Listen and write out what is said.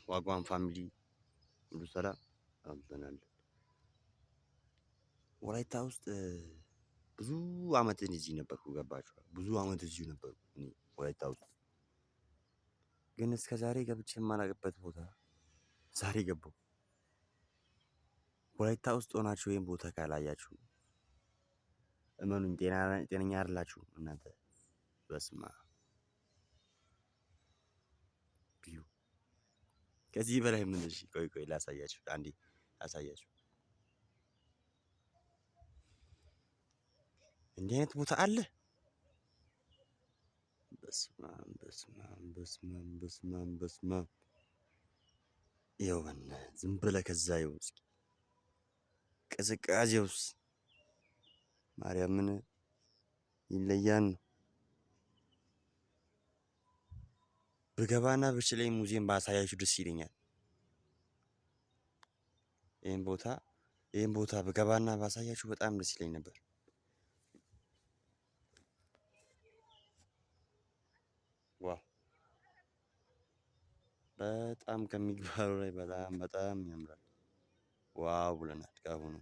ዋጓን ፋሚሊ ሁሉ ሰላም አምጥተናል። ወላይታ ውስጥ ብዙ አመትን እዚህ ነበርኩ። ገባችሁ? ብዙ አመት እዚሁ ነበርኩ እኔ ወላይታ ውስጥ። ግን እስከ ዛሬ ገብቼ የማላውቅበት ቦታ ዛሬ ገባሁ። ወላይታ ውስጥ ሆናችሁ ይሄን ቦታ ካላያችሁ እመኑኝ ጤነኛ አይደላችሁም እናንተ። በስመአብ ቢዩ ከዚህ በላይ ምን? እሺ ቆይ ላሳያችሁ፣ አንዴ ላሳያችሁ። እንዲህ አይነት ቦታ አለ? በስመአብ በስመአብ በስመአብ በስመአብ በስመአብ። ይኸው በእናትህ ዝም ብለህ ከዛ ይኸው እስኪ ቅዝቃዜውስ ማርያምን ይለያል ነው። ብገባና ብችለኝ ሙዚየም ባሳያችሁ ደስ ይለኛል። ይሄን ቦታ ብገባና ባሳያችሁ በጣም ደስ ይለኝ ነበር። ዋው በጣም ከሚባለው ላይ በጣም ያምራል። ዋው ብለናል ካሁኑ